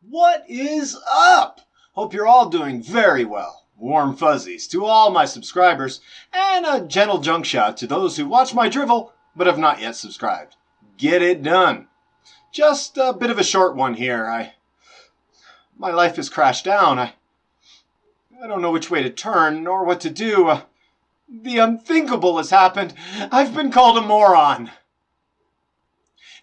What is up? Hope you're all doing very well. Warm fuzzies to all my subscribers, and a gentle junk shot to those who watch my drivel but have not yet subscribed. Get it done. Just a bit of a short one here. My life has crashed down. I don't know which way to turn nor what to do. The unthinkable has happened. I've been called a moron.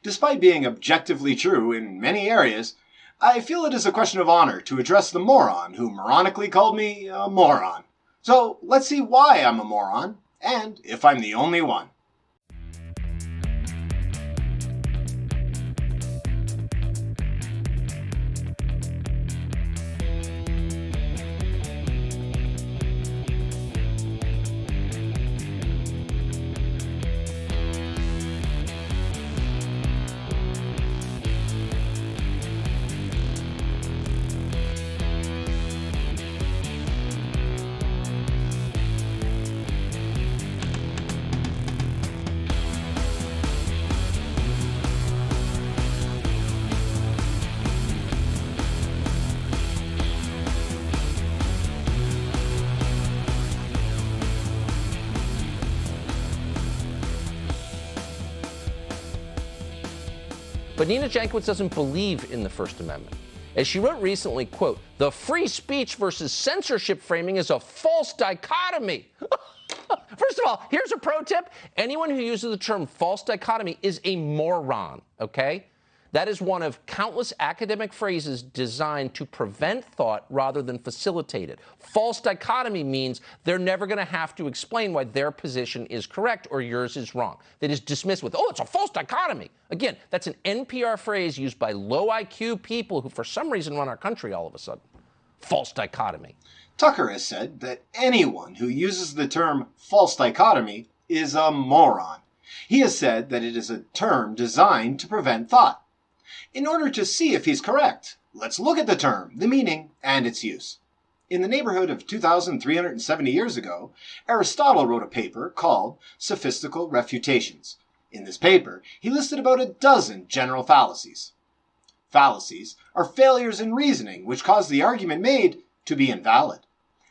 Despite being objectively true in many areas, I feel it is a question of honor to address the moron who moronically called me a moron. So let's see why I'm a moron, and if I'm the only one. But Nina Jankowicz doesn't believe in the First Amendment. As she wrote recently, quote, "The free speech versus censorship framing is a false dichotomy." First of all, here's a pro tip. Anyone who uses the term false dichotomy is a moron, okay? That is one of countless academic phrases designed to prevent thought rather than facilitate it. False dichotomy means they're never going to have to explain why their position is correct or yours is wrong. They just dismiss with, oh, it's a false dichotomy. Again, that's an NPR phrase used by low IQ people who for some reason run our country all of a sudden. False dichotomy. Tucker has said that anyone who uses the term false dichotomy is a moron. He has said that it is a term designed to prevent thought. In order to see if he's correct, let's look at the term, the meaning, and its use. In the neighborhood of 2,370 years ago, Aristotle wrote a paper called Sophistical Refutations. In this paper, he listed about a dozen general fallacies. Fallacies are failures in reasoning which cause the argument made to be invalid.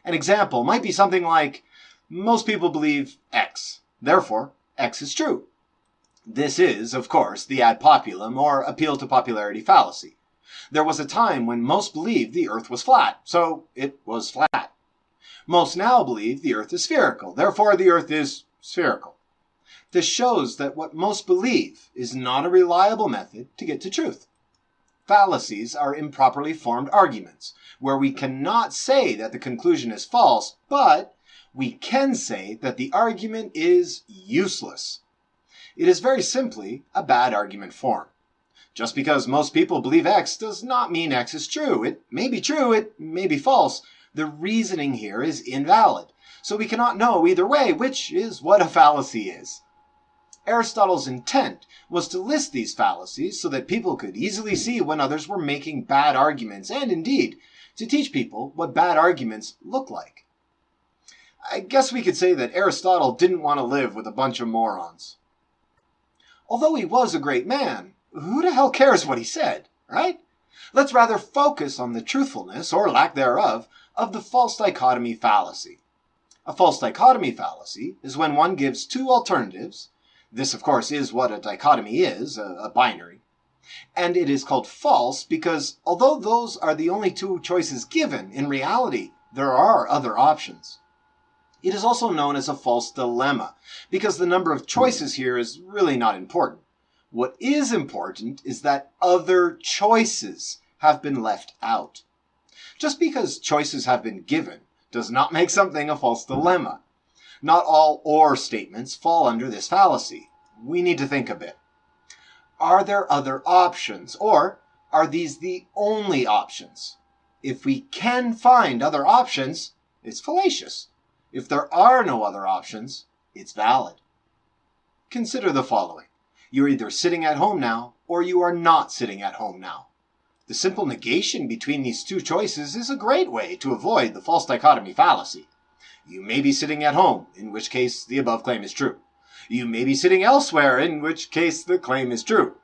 An example might be something like, most people believe X, therefore X is true. This is, of course, the ad populum or appeal to popularity fallacy. There was a time when most believed the earth was flat, so it was flat. Most now believe the earth is spherical, therefore the earth is spherical. This shows that what most believe is not a reliable method to get to truth. Fallacies are improperly formed arguments, where we cannot say that the conclusion is false, but we can say that the argument is useless. It is very simply a bad argument form. Just because most people believe X does not mean X is true. It may be true, it may be false. The reasoning here is invalid, so we cannot know either way, which is what a fallacy is. Aristotle's intent was to list these fallacies so that people could easily see when others were making bad arguments, and indeed, to teach people what bad arguments look like. I guess we could say that Aristotle didn't want to live with a bunch of morons. Although he was a great man, who the hell cares what he said, right? Let's rather focus on the truthfulness, or lack thereof, of the false dichotomy fallacy. A false dichotomy fallacy is when one gives two alternatives. This, of course, is what a dichotomy is, a binary. And it is called false because, although those are the only two choices given, in reality, there are other options. It is also known as a false dilemma, because the number of choices here is really not important. What is important is that other choices have been left out. Just because choices have been given does not make something a false dilemma. Not all or statements fall under this fallacy. We need to think a bit. Are there other options, or are these the only options? If we can find other options, it's fallacious. If there are no other options, it's valid. Consider the following. You're either sitting at home now, or you are not sitting at home now. The simple negation between these two choices is a great way to avoid the false dichotomy fallacy. You may be sitting at home, in which case the above claim is true. You may be sitting elsewhere, in which case the claim is true.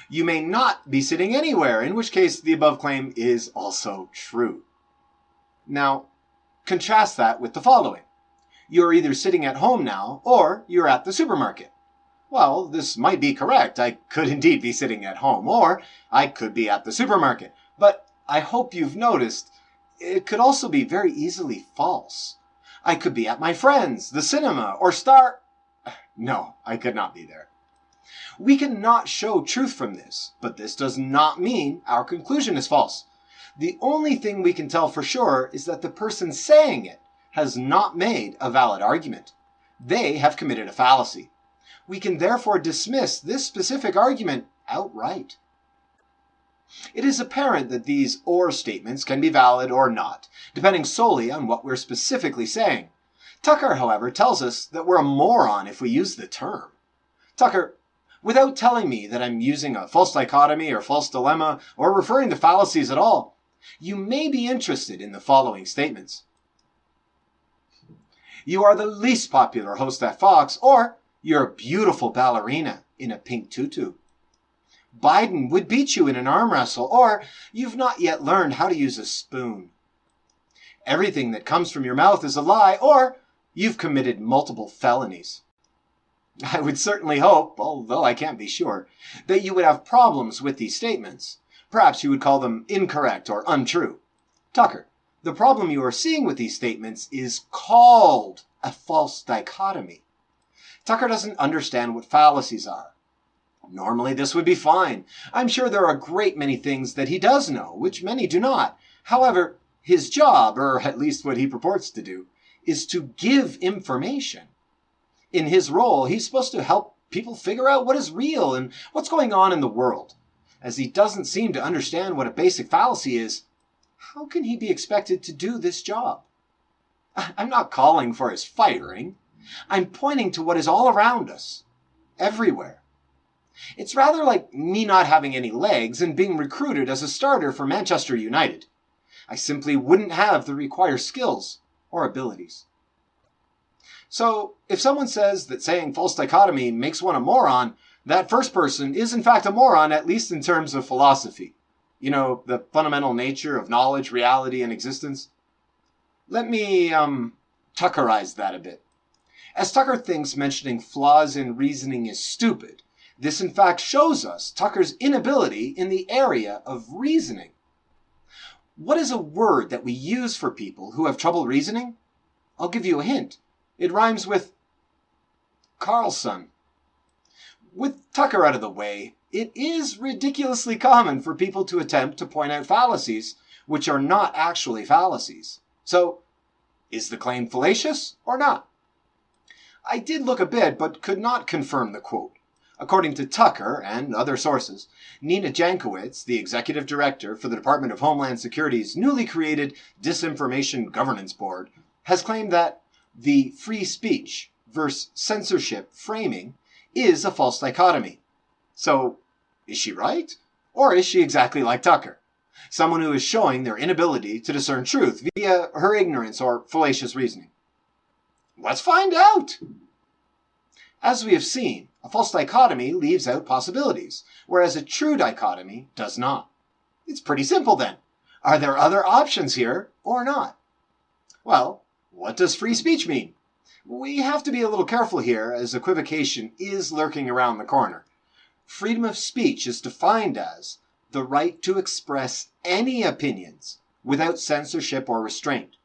You may not be sitting anywhere, in which case the above claim is also true. Now, contrast that with the following. You're either sitting at home now, or you're at the supermarket. Well, this might be correct. I could indeed be sitting at home, or I could be at the supermarket. But I hope you've noticed, it could also be very easily false. I could be at my friends, the cinema, or No, I could not be there. We cannot show truth from this, but this does not mean our conclusion is false. The only thing we can tell for sure is that the person saying it has not made a valid argument. They have committed a fallacy. We can therefore dismiss this specific argument outright. It is apparent that these or statements can be valid or not, depending solely on what we're specifically saying. Tucker, however, tells us that we're a moron if we use the term. Tucker, without telling me that I'm using a false dichotomy or false dilemma or referring to fallacies at all, you may be interested in the following statements. You are the least popular host at Fox, or you're a beautiful ballerina in a pink tutu. Biden would beat you in an arm wrestle, or you've not yet learned how to use a spoon. Everything that comes from your mouth is a lie, or you've committed multiple felonies. I would certainly hope, although I can't be sure, that you would have problems with these statements. Perhaps you would call them incorrect or untrue. Tucker, the problem you are seeing with these statements is called a false dichotomy. Tucker doesn't understand what fallacies are. Normally this would be fine. I'm sure there are a great many things that he does know, which many do not. However, his job, or at least what he purports to do, is to give information. In his role, he's supposed to help people figure out what is real and what's going on in the world. As he doesn't seem to understand what a basic fallacy is, how can he be expected to do this job? I'm not calling for his firing. I'm pointing to what is all around us, everywhere. It's rather like me not having any legs and being recruited as a starter for Manchester United. I simply wouldn't have the required skills or abilities. So, if someone says that saying false dichotomy makes one a moron, that first person is in fact a moron, at least in terms of philosophy. You know, the fundamental nature of knowledge, reality, and existence. Let me, Tuckerize that a bit. As Tucker thinks mentioning flaws in reasoning is stupid, this in fact shows us Tucker's inability in the area of reasoning. What is a word that we use for people who have trouble reasoning? I'll give you a hint. It rhymes with Carlson. With Tucker out of the way, it is ridiculously common for people to attempt to point out fallacies which are not actually fallacies. So, is the claim fallacious or not? I did look a bit, but could not confirm the quote. According to Tucker and other sources, Nina Jankowicz, the executive director for the Department of Homeland Security's newly created Disinformation Governance Board, has claimed that the free speech versus censorship framing is a false dichotomy. So, is she right? Or is she exactly like Tucker? Someone who is showing their inability to discern truth via her ignorance or fallacious reasoning. Let's find out! As we have seen, a false dichotomy leaves out possibilities, whereas a true dichotomy does not. It's pretty simple then. Are there other options here or not? Well, what does free speech mean? We have to be a little careful here, as equivocation is lurking around the corner. Freedom of speech is defined as the right to express any opinions without censorship or restraint.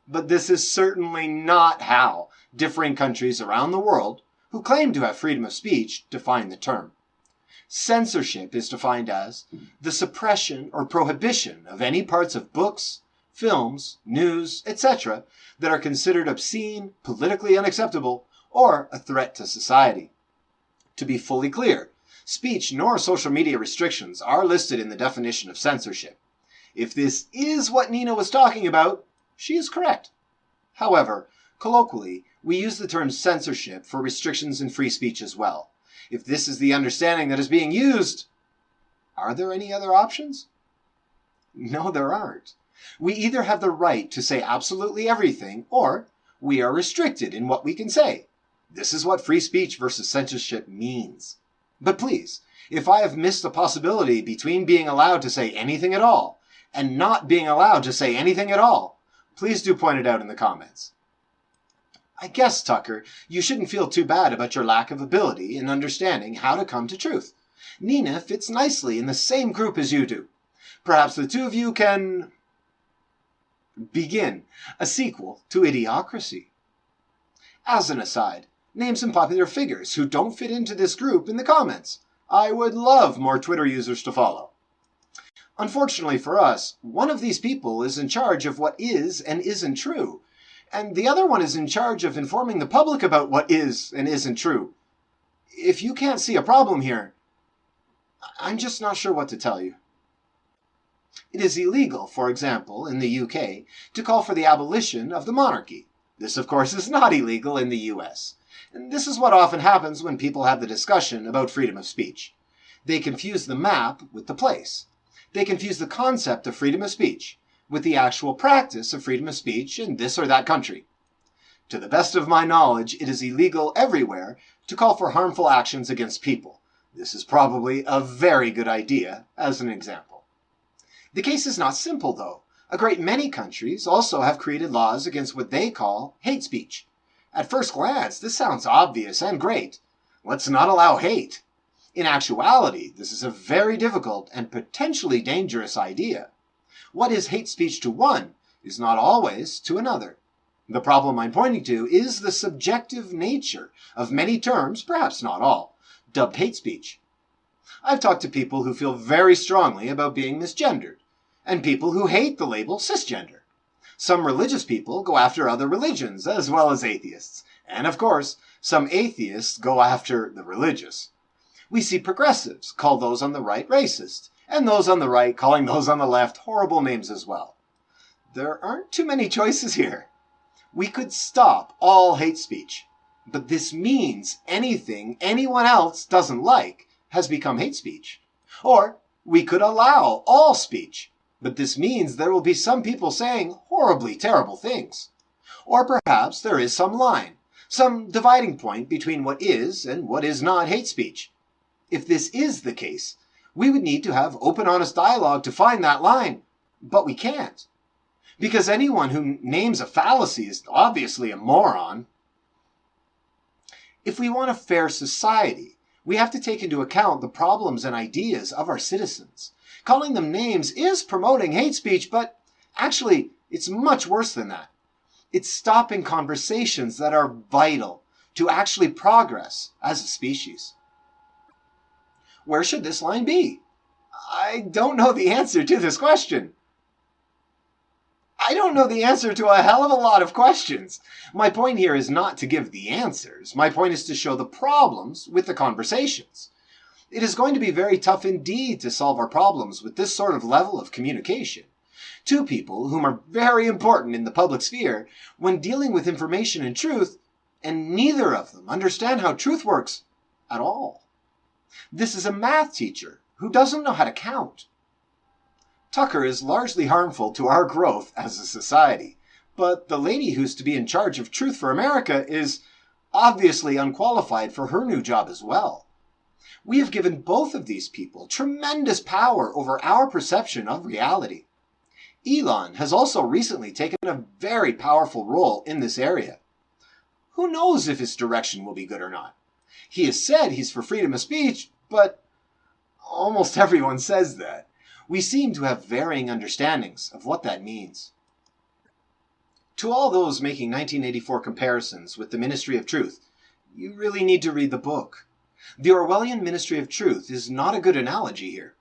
But this is certainly not how differing countries around the world who claim to have freedom of speech define the term. Censorship is defined as the suppression or prohibition of any parts of books, films, news, etc. that are considered obscene, politically unacceptable, or a threat to society. To be fully clear, speech nor social media restrictions are listed in the definition of censorship. If this is what Nina was talking about, she is correct. However, colloquially, we use the term censorship for restrictions in free speech as well. If this is the understanding that is being used, are there any other options? No, there aren't. We either have the right to say absolutely everything, or we are restricted in what we can say. This is what free speech versus censorship means. But please, If I have missed the possibility between being allowed to say anything at all and not being allowed to say anything at all, please do point it out in the comments. I guess, Tucker, you shouldn't feel too bad about your lack of ability in understanding how to come to truth. Nina fits nicely in the same group as you do. Perhaps the two of you can begin a sequel to Idiocracy. As an aside, name some popular figures who don't fit into this group in the comments. I would love more Twitter users to follow. Unfortunately for us, one of these people is in charge of what is and isn't true, and the other one is in charge of informing the public about what is and isn't true. If you can't see a problem here, I'm just not sure what to tell you. It is illegal, for example, in the UK, to call for the abolition of the monarchy. This, of course, is not illegal in the US. And this is what often happens when people have the discussion about freedom of speech. They confuse the map with the place. They confuse the concept of freedom of speech with the actual practice of freedom of speech in this or that country. To the best of my knowledge, it is illegal everywhere to call for harmful actions against people. This is probably a very good idea, as an example. The case is not simple, though. A great many countries also have created laws against what they call hate speech. At first glance, this sounds obvious and great. Let's not allow hate. In actuality, this is a very difficult and potentially dangerous idea. What is hate speech to one is not always to another. The problem I'm pointing to is the subjective nature of many terms, perhaps not all, dubbed hate speech. I've talked to people who feel very strongly about being misgendered, and people who hate the label cisgender. Some religious people go after other religions, as well as atheists. And of course, some atheists go after the religious. We see progressives call those on the right racist, and those on the right calling those on the left horrible names as well. There aren't too many choices here. We could stop all hate speech, but this means anything anyone else doesn't like has become hate speech. Or we could allow all speech, but this means there will be some people saying horribly terrible things. Or perhaps there is some line, some dividing point between what is and what is not hate speech. If this is the case, we would need to have open, honest dialogue to find that line, but we can't. Because anyone who names a fallacy is obviously a moron. If we want a fair society, we have to take into account the problems and ideas of our citizens. Calling them names is promoting hate speech, but actually, it's much worse than that. It's stopping conversations that are vital to actually progress as a species. Where should this line be? I don't know the answer to this question. I don't know the answer to a hell of a lot of questions. My point here is not to give the answers. My point is to show the problems with the conversations. It is going to be very tough indeed to solve our problems with this sort of level of communication. Two people whom are very important in the public sphere when dealing with information and truth, and neither of them understand how truth works at all. This is a math teacher who doesn't know how to count. Tucker is largely harmful to our growth as a society, but the lady who's to be in charge of Truth for America is obviously unqualified for her new job as well. We have given both of these people tremendous power over our perception of reality. Elon has also recently taken a very powerful role in this area. Who knows if his direction will be good or not? He has said he's for freedom of speech, but almost everyone says that. We seem to have varying understandings of what that means. To all those making 1984 comparisons with the Ministry of Truth, you really need to read the book. The Orwellian Ministry of Truth is not a good analogy here.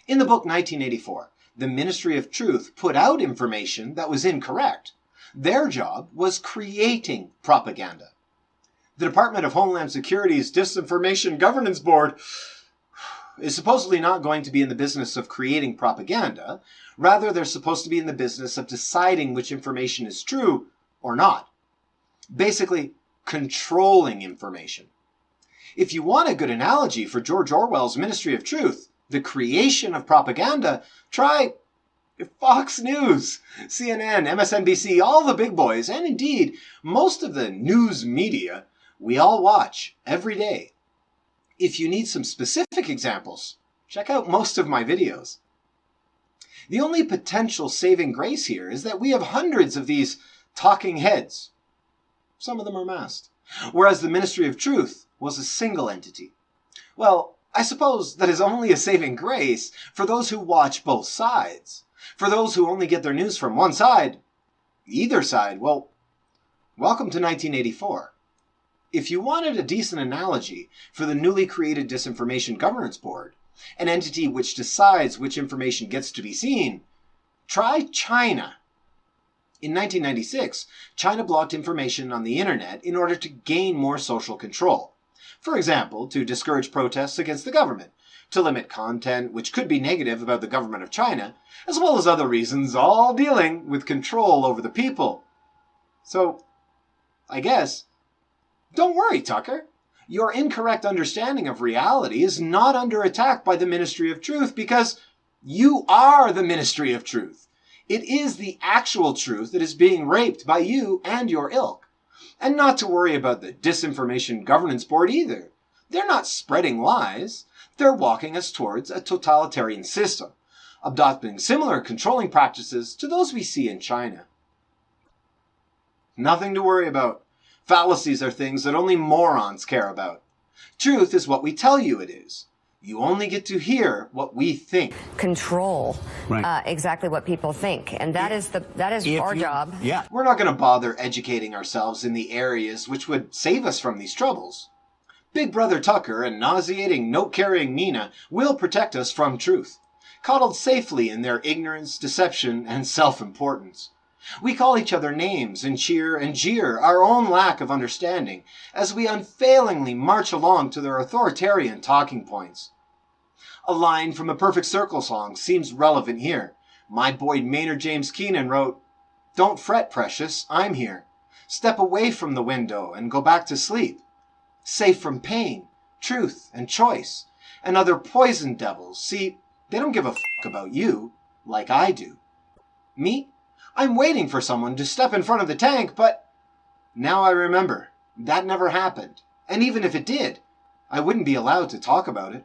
In the book 1984, the Ministry of Truth put out information that was incorrect. Their job was creating propaganda. The Department of Homeland Security's Disinformation Governance Board is supposedly not going to be in the business of creating propaganda. Rather, they're supposed to be in the business of deciding which information is true or not. Basically, controlling information. If you want a good analogy for George Orwell's Ministry of Truth, the creation of propaganda, try Fox News, CNN, MSNBC, all the big boys, and indeed, most of the news media we all watch every day. If you need some specific examples, check out most of my videos. The only potential saving grace here is that we have hundreds of these talking heads. Some of them are masked. Whereas the Ministry of Truth was a single entity. Well, I suppose that is only a saving grace for those who watch both sides. For those who only get their news from one side, either side, well, welcome to 1984. If you wanted a decent analogy for the newly created Disinformation Governance Board, an entity which decides which information gets to be seen, try China. In 1996, China blocked information on the internet in order to gain more social control. For example, to discourage protests against the government, to limit content which could be negative about the government of China, as well as other reasons, all dealing with control over the people. So, I guess, don't worry, Tucker. Your incorrect understanding of reality is not under attack by the Ministry of Truth because you are the Ministry of Truth. It is the actual truth that is being raped by you and your ilk. And not to worry about the Disinformation Governance Board either. They're not spreading lies. They're walking us towards a totalitarian system, adopting similar controlling practices to those we see in China. Nothing to worry about. Fallacies are things that only morons care about. Truth is what we tell you it is. You only get to hear what we think. Control exactly what people think, and that is our job. Yeah, we're not going to bother educating ourselves in the areas which would save us from these troubles. Big Brother Tucker and nauseating, note-carrying Nina will protect us from truth, coddled safely in their ignorance, deception, and self-importance. We call each other names and cheer and jeer our own lack of understanding as we unfailingly march along to their authoritarian talking points. A line from a Perfect Circle song seems relevant here. My boy Maynard James Keenan wrote, "Don't fret, precious, I'm here. Step away from the window and go back to sleep. Safe from pain, truth, and choice, and other poison devils. See, they don't give a fuck about you like I do. Me? I'm waiting for someone to step in front of the tank, but now I remember, that never happened. And even if it did, I wouldn't be allowed to talk about it."